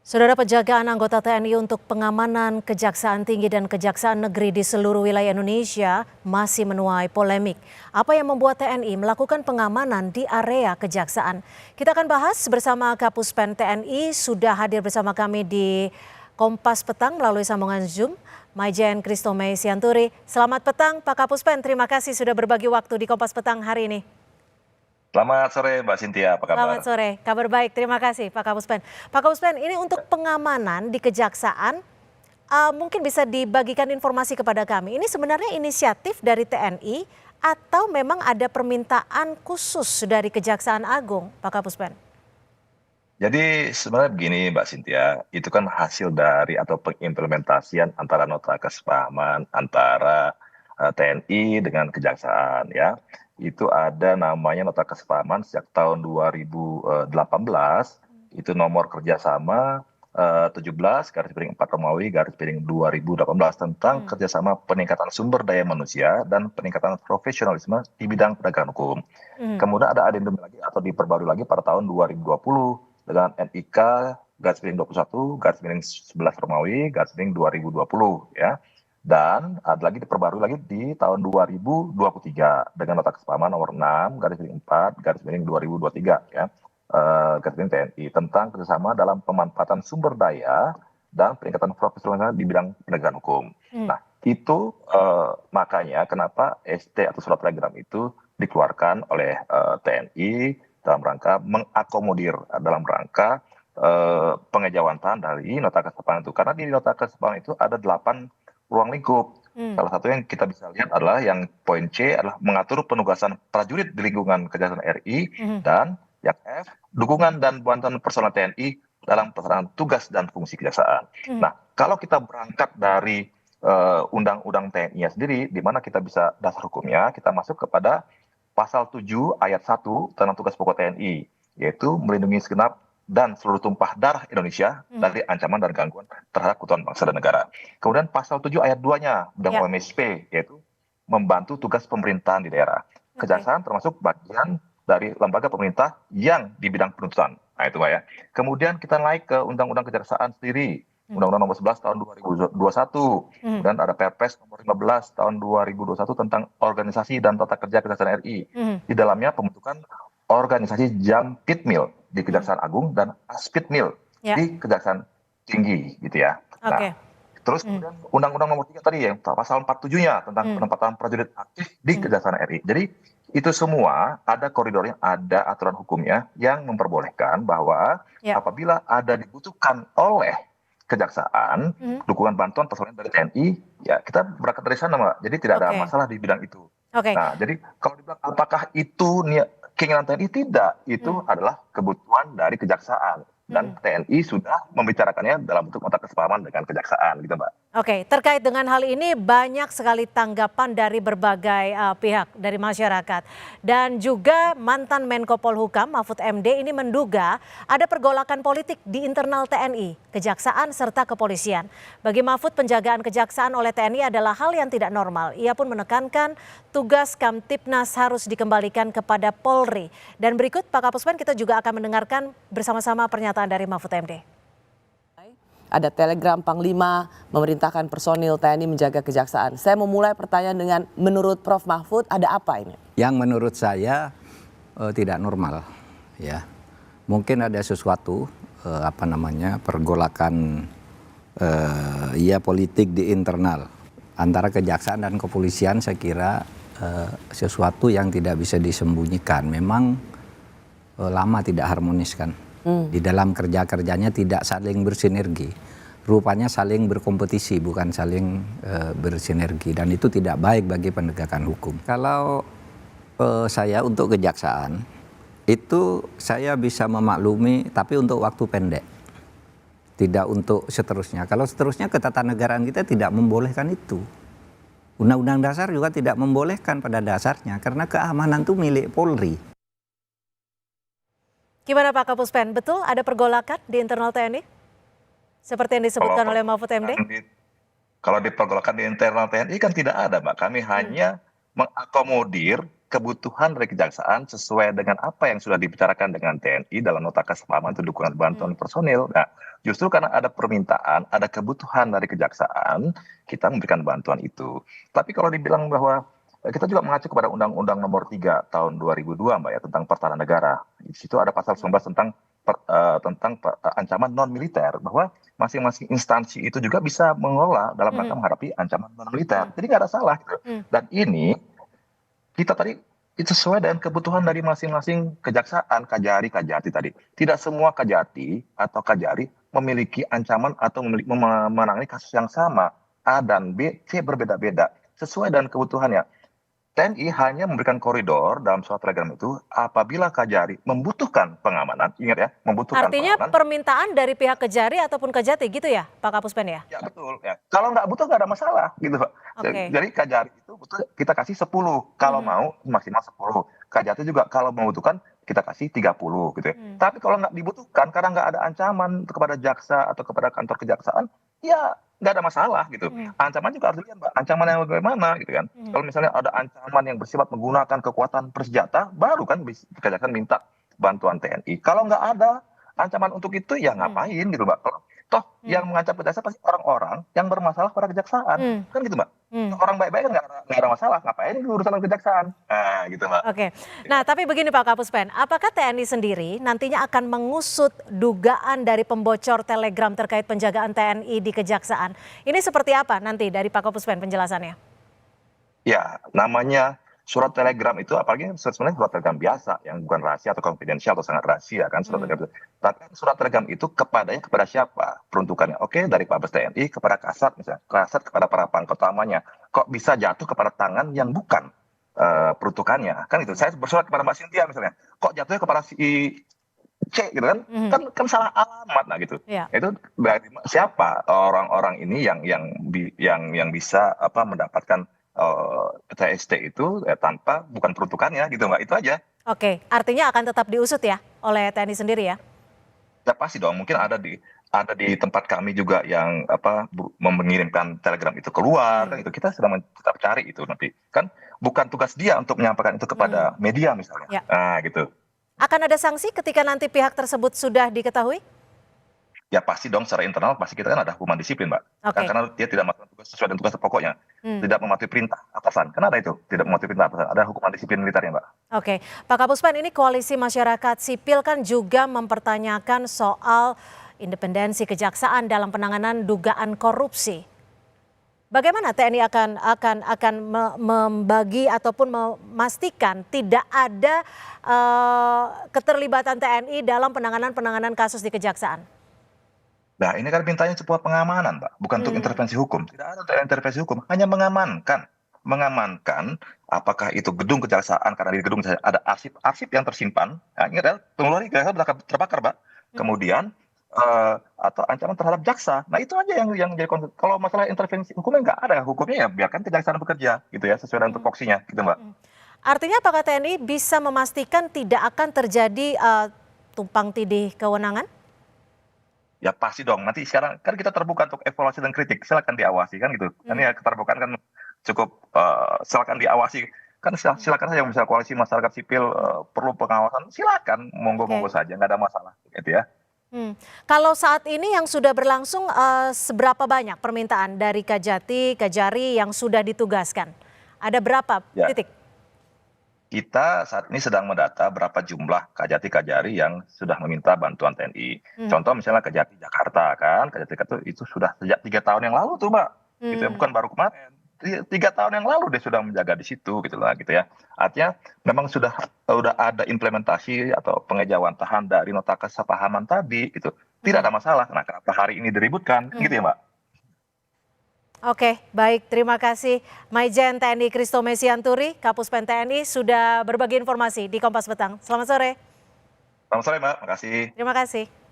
Saudara, penjagaan anggota TNI untuk pengamanan Kejaksaan Tinggi dan Kejaksaan Negeri di seluruh wilayah Indonesia masih menuai polemik. Apa yang membuat TNI melakukan pengamanan di area Kejaksaan? Kita akan bahas bersama Kapuspen TNI, sudah hadir bersama kami di Kompas Petang melalui sambungan Zoom, Maijen Christomei Sianturi. Selamat petang Pak Kapuspen, terima kasih sudah berbagi waktu di Kompas Petang hari ini. Selamat sore Mbak Cynthia, apa kabar? Selamat sore, kabar baik. Terima kasih Pak Kapuspen. Pak Kapuspen, ini untuk pengamanan di Kejaksaan, mungkin bisa dibagikan informasi kepada kami. Ini sebenarnya inisiatif dari TNI atau memang ada permintaan khusus dari Kejaksaan Agung, Pak Kapuspen? Jadi sebenarnya begini Mbak Cynthia, itu kan hasil dari atau pengimplementasian antara nota kesepahaman antara TNI dengan Kejaksaan ya. Itu ada namanya nota kesepahaman sejak tahun 2018, itu nomor kerjasama 17 garis miring 4 Romawi garis miring 2018 tentang kerjasama peningkatan sumber daya manusia dan peningkatan profesionalisme di bidang penegakan hukum. Kemudian ada adendum lagi atau diperbarui lagi pada tahun 2020 dengan NIK garis miring 21 garis miring 11 Romawi garis miring 2020 ya. Dan ada lagi diperbarui lagi di tahun 2023 dengan nota kesepahaman nomor 6 garis miring 4 garis miring 2023 ya. Garis miring TNI tentang kerjasama dalam pemanfaatan sumber daya dan peningkatan profesionalisme di bidang penegakan hukum. Nah, itu makanya kenapa ST atau surat telegram itu dikeluarkan oleh TNI dalam rangka mengakomodir, dalam rangka pengejawantahan dari nota kesepahaman itu. Karena di nota kesepahaman itu ada 8 ruang lingkup. Salah satu yang kita bisa lihat adalah yang poin C adalah mengatur penugasan prajurit di lingkungan Kejaksaan RI, dan yang F, dukungan dan bantuan personel TNI dalam pelaksanaan tugas dan fungsi kejaksaan. Nah, kalau kita berangkat dari undang-undang TNI sendiri, di mana kita bisa dasar hukumnya, kita masuk kepada pasal 7 ayat 1 tentang tugas pokok TNI, yaitu melindungi segenap dan seluruh tumpah darah Indonesia dari ancaman dan gangguan terhadap keutuhan bangsa dan negara. Kemudian pasal 7 ayat 2-nya Undang OMSP, yaitu membantu tugas pemerintahan di daerah. Kejaksaan termasuk bagian dari lembaga pemerintah yang di bidang penuntutan. Nah itu Pak ya. Kemudian kita naik ke Undang-Undang Kejaksaan sendiri. Undang-Undang nomor 11 tahun 2021. Kemudian ada Perpres nomor 15 tahun 2021 tentang organisasi dan tata kerja Kejaksaan RI. Di dalamnya pembentukan organisasi Jampitmil di Kejaksaan Agung dan Aspitmil di Kejaksaan Tinggi gitu ya. Nah, terus kemudian Undang-Undang nomor 3 tadi yang pasal 47-nya tentang penempatan prajurit aktif di Kejaksaan RI. Jadi itu semua ada koridornya, ada aturan hukumnya yang memperbolehkan bahwa apabila ada dibutuhkan oleh Kejaksaan, dukungan bantuan personel dari TNI, ya kita berangkat dari sana, Mbak. Jadi tidak ada masalah di bidang itu. Nah, jadi kalau dibilang apakah itu keinginan TNI, tidak. Itu adalah kebutuhan dari Kejaksaan. Dan TNI sudah membicarakannya dalam bentuk nota kesepahaman dengan Kejaksaan, gitu Mbak. Oke, terkait dengan hal ini banyak sekali tanggapan dari berbagai pihak dari masyarakat. Dan juga mantan Menko Polhukam Mahfud MD ini menduga ada pergolakan politik di internal TNI, Kejaksaan serta kepolisian. Bagi Mahfud, penjagaan Kejaksaan oleh TNI adalah hal yang tidak normal. Ia pun menekankan tugas Kamtipnas harus dikembalikan kepada Polri. Dan berikut Pak Kapuspen, kita juga akan mendengarkan bersama-sama pernyataan dari Mahfud MD. Ada telegram Panglima memerintahkan personil TNI menjaga Kejaksaan. Saya memulai pertanyaan dengan menurut Prof Mahfud ada apa ini? Yang menurut saya tidak normal, ya. Mungkin ada sesuatu pergolakan politik di internal antara Kejaksaan dan Kepolisian. Saya kira sesuatu yang tidak bisa disembunyikan. Memang lama tidak harmonis kan. Di dalam kerja-kerjanya tidak saling bersinergi. Rupanya saling berkompetisi, bukan saling bersinergi. Dan itu tidak baik bagi penegakan hukum. Kalau saya untuk Kejaksaan, itu saya bisa memaklumi, tapi untuk waktu pendek. Tidak untuk seterusnya. Kalau seterusnya ketatanegaraan kita tidak membolehkan itu. Undang-Undang Dasar juga tidak membolehkan pada dasarnya. Karena keamanan itu milik Polri. Gimana Pak Kapuspen, betul ada pergolakan di internal TNI? Seperti yang disebutkan oleh Mahfud MD? Kalau dipergolakan di internal TNI kan tidak ada, Mbak. Kami hanya mengakomodir kebutuhan dari kejaksaan sesuai dengan apa yang sudah dibicarakan dengan TNI dalam nota kesepahaman untuk dukungan bantuan personil. Nah, justru karena ada permintaan, ada kebutuhan dari kejaksaan, kita memberikan bantuan itu. Tapi kalau dibilang bahwa kita juga mengacu kepada Undang-Undang Nomor 3 Tahun 2002, Mbak ya, tentang pertahanan negara. Di situ ada pasal 19 tentang ancaman non militer, bahwa masing-masing instansi itu juga bisa mengelola dalam rangka menghadapi ancaman non militer. Jadi nggak ada salah gitu. Dan ini kita tadi itu sesuai dengan kebutuhan dari masing-masing kejaksaan, kajari, kajati tadi. Tidak semua kajati atau kajari memiliki ancaman atau menangani kasus yang sama. A dan B, C berbeda-beda sesuai dengan kebutuhannya. TNI hanya memberikan koridor dalam surat telegram itu apabila kajari membutuhkan pengamanan. Ingat ya, membutuhkan Artinya pengamanan. permintaan dari pihak kejari ataupun kejati gitu ya Pak Kapuspen ya? Ya betul. Ya. Kalau nggak butuh nggak ada masalah gitu, Pak. Oke. Jadi kajari itu butuh kita kasih 10. Kalau mau maksimal 10. Kajati juga kalau membutuhkan kita kasih 30 gitu ya. Tapi kalau nggak dibutuhkan karena nggak ada ancaman kepada jaksa atau kepada kantor kejaksaan, ya nggak ada masalah gitu. Ancaman juga harus dilihat, Mbak. Ancaman yang bagaimana gitu kan. Kalau misalnya ada ancaman yang bersifat menggunakan kekuatan bersenjata, baru kan kejaksaan minta bantuan TNI. Kalau nggak ada ancaman untuk itu, ya ngapain gitu, Mbak. Kalau toh yang mengancam kejaksaan pasti orang-orang yang bermasalah pada kejaksaan. Kan gitu, Mbak. Orang baik-baik kan nggak ada masalah. Ngapain urusan kejaksaan? Nah, gitu, Mbak. Oke. Nah, tapi begini Pak Kapuspen, apakah TNI sendiri nantinya akan mengusut dugaan dari pembocor telegram terkait penjagaan TNI di kejaksaan? Ini seperti apa nanti dari Pak Kapuspen penjelasannya? Ya, namanya surat telegram itu apalagi sebenarnya surat telegram biasa yang bukan rahasia atau konfidensial atau sangat rahasia kan surat telegram itu. Tapi surat telegram itu kepada siapa peruntukannya? Oke, dari Mabes TNI kepada Kasat misalnya, Kasat kepada para pangkat utamanya. Kok bisa jatuh kepada tangan yang bukan peruntukannya? Kan itu. Saya bersurat kepada Mbak Cynthia misalnya, kok jatuhnya kepada si C gitu kan? Kan salah alamat nah gitu. Ya. Itu dari siapa orang-orang ini yang bisa mendapatkan TST itu tanpa bukan peruntukannya gitu, Mbak. Itu aja. Oke, artinya akan tetap diusut ya oleh TNI sendiri ya? Ya pasti dong, mungkin ada di tempat kami juga yang mengirimkan telegram itu keluar kan itu kita sedang tetap cari itu nanti. Kan bukan tugas dia untuk menyampaikan itu kepada media misalnya. Ya. Nah, gitu. Akan ada sanksi ketika nanti pihak tersebut sudah diketahui? Ya pasti dong secara internal pasti kita kan ada hukuman disiplin, Mbak. Oke. Karena dia tidak melakukan tugas sesuai dengan tugas pokoknya. Tidak mematuhi perintah atasan. Kan ada itu, tidak mematuhi perintah atasan. Ada hukuman disiplin militernya, Mbak. Oke, Pak Kapuspen, ini koalisi masyarakat sipil kan juga mempertanyakan soal independensi kejaksaan dalam penanganan dugaan korupsi. Bagaimana TNI akan membagi ataupun memastikan tidak ada keterlibatan TNI dalam penanganan kasus di kejaksaan? Nah, ini kan mintanya sebuah pengamanan, Pak, bukan untuk intervensi hukum. Tidak ada intervensi hukum, hanya mengamankan. Mengamankan apakah itu gedung kejaksaan, karena di gedung ada arsip yang tersimpan. Nah, ingat ya, tunggu lagi, kejaksaan terbakar, Pak. Kemudian, atau ancaman terhadap jaksa. Nah, itu aja yang jadi konflik. Kalau masalah intervensi hukumnya nggak ada. Hukumnya ya biarkan kejaksaan bekerja, gitu ya, sesuai dengan tupoksinya, gitu, Mbak. Artinya apakah TNI bisa memastikan tidak akan terjadi tumpang tindih kewenangan? Ya pasti dong, nanti sekarang kan kita terbuka untuk evaluasi dan kritik, silakan diawasi kan gitu. Kan ya keterbukaan kan cukup silakan diawasi. Kan silakan saja misalnya koalisi masyarakat sipil perlu pengawasan, silakan monggo saja, nggak ada masalah gitu ya. Kalau saat ini yang sudah berlangsung seberapa banyak permintaan dari Kajati, Kajari yang sudah ditugaskan? Ada berapa titik? Kita saat ini sedang mendata berapa jumlah Kajati Kajari yang sudah meminta bantuan TNI. Contoh misalnya Kajati Jakarta kan, Kajati itu sudah sejak 3 tahun yang lalu tuh, Mbak. Gitu ya, bukan baru kemarin. 3 tahun yang lalu dia sudah menjaga di situ gitu lah gitu ya. Artinya memang sudah ada implementasi atau pengejawantahan dari nota kesepahaman tadi gitu. Tidak ada masalah. Nah, kenapa hari ini diributkan gitu ya, Mbak? Oke, baik. Terima kasih Maijen TNI Christo Mesianturi, Kapuspen TNI sudah berbagi informasi di Kompas Petang. Selamat sore. Selamat sore, Mbak. Makasih. Terima kasih.